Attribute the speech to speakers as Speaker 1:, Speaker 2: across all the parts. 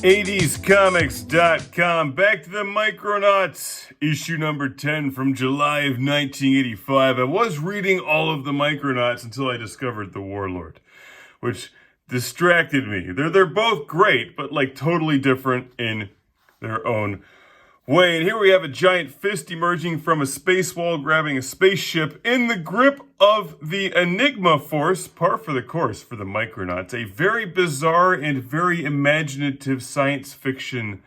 Speaker 1: 80scomics.com. Back to the Micronauts, issue number 10 from July of 1985. I was reading all of the Micronauts until I discovered the Warlord, which distracted me. They're both great, but like totally different in their own way. And here we have a giant fist emerging from a space wall, grabbing a spaceship in the grip of the Enigma Force, par for the course for the Micronauts. A very bizarre and very imaginative science fiction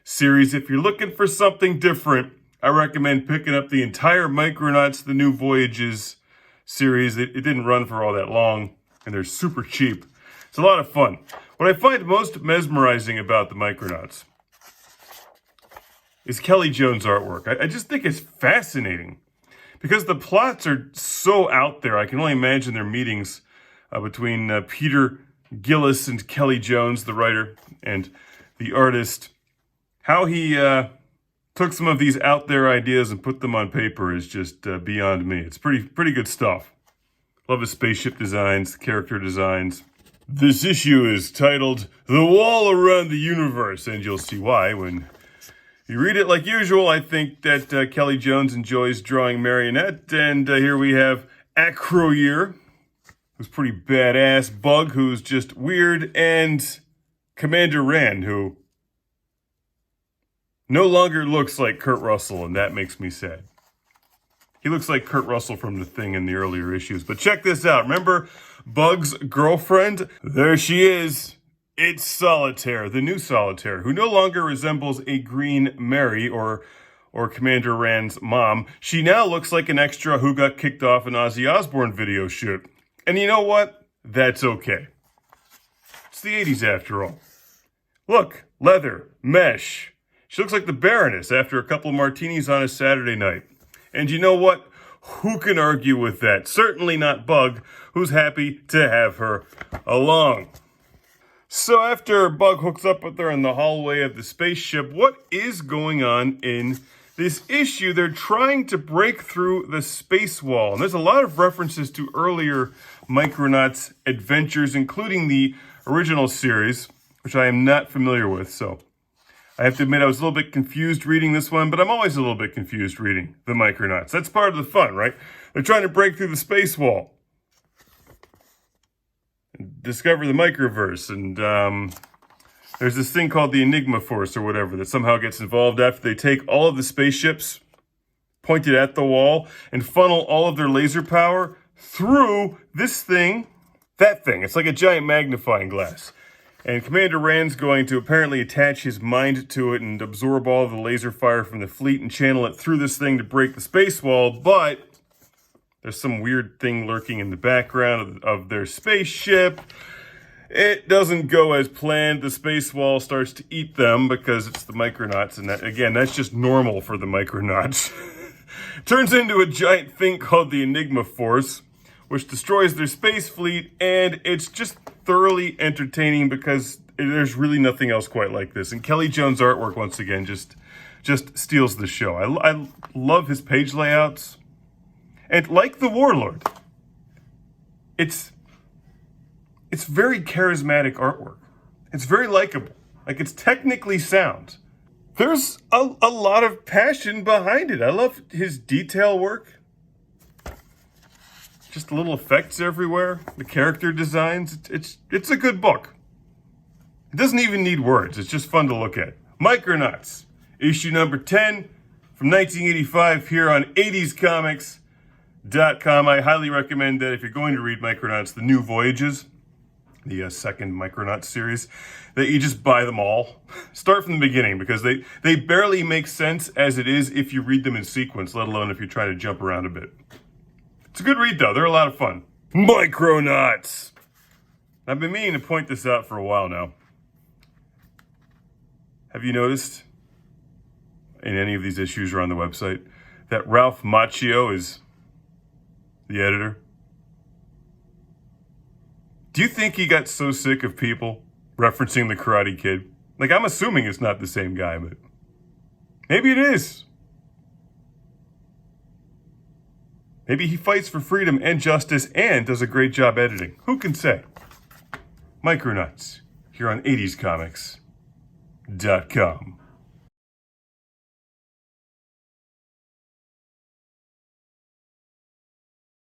Speaker 1: series. If you're looking for something different, I recommend picking up the entire Micronauts The New Voyages series. It didn't run for all that long, and they're super cheap. It's a lot of fun. What I find most mesmerizing about the Micronauts is Kelley Jones' artwork. I just think it's fascinating because the plots are so out there. I can only imagine their meetings between Peter Gillis and Kelley Jones, the writer, and the artist. How he took some of these out there ideas and put them on paper is just beyond me. It's pretty good stuff. Love the spaceship designs, the character designs. This issue is titled The Wall Around the Universe, and you'll see why when you read it. Like usual, I think that Kelley Jones enjoys drawing Marionette, and here we have Acroyear, who's pretty badass, Bug, who's just weird, and Commander Rand, who no longer looks like Kurt Russell, and that makes me sad. He looks like Kurt Russell from The Thing in the earlier issues. But check this out. Remember Bug's girlfriend? There she is. It's Solitaire, the new Solitaire, who no longer resembles a Green Mary or Commander Rand's mom. She now looks like an extra who got kicked off an Ozzy Osbourne video shoot. And you know what? That's okay. It's the 80s after all. Look, leather, mesh. She looks like the Baroness after a couple of martinis on a Saturday night. And you know what? Who can argue with that? Certainly not Bug, who's happy to have her along. So after Bug hooks up with her in the hallway of the spaceship, what is going on in this issue? They're trying to break through the space wall. And there's a lot of references to earlier Micronauts adventures, including the original series, which I am not familiar with. So I have to admit I was a little bit confused reading this one, but I'm always a little bit confused reading the Micronauts. That's part of the fun, right? They're trying to break through the space wall, discover the microverse, and there's this thing called the Enigma Force or whatever that somehow gets involved after they take all of the spaceships pointed at the wall and funnel all of their laser power through this thing, that thing. It's like a giant magnifying glass. And Commander Rand's going to apparently attach his mind to it and absorb all of the laser fire from the fleet and channel it through this thing to break the space wall, but there's some weird thing lurking in the background of their spaceship. It doesn't go as planned. The space wall starts to eat them because it's the Micronauts. And that, again, that's just normal for the Micronauts. Turns into a giant thing called the Enigma Force, which destroys their space fleet. And it's just thoroughly entertaining because there's really nothing else quite like this. And Kelley Jones' artwork, once again, just steals the show. I love his page layouts. And like the Warlord, it's very charismatic artwork. It's very likable. Like, it's technically sound. There's a lot of passion behind it. I love his detail work. Just little effects everywhere. The character designs. It's a good book. It doesn't even need words. It's just fun to look at. Micronauts, issue number 10 from 1985 here on 80scomics.com. I highly recommend that if you're going to read Micronauts The New Voyages, the second Micronauts series, that you just buy them all. Start from the beginning because they barely make sense as it is if you read them in sequence, let alone if you're trying to jump around a bit. It's a good read though. They're a lot of fun. Micronauts! I've been meaning to point this out for a while now. Have you noticed in any of these issues or on the website that Ralph Macchio is the editor? Do you think he got so sick of people referencing the Karate Kid? Like, I'm assuming it's not the same guy, but maybe it is. Maybe he fights for freedom and justice and does a great job editing. Who can say? Micronauts, here on 80s Comics. redesigns.com.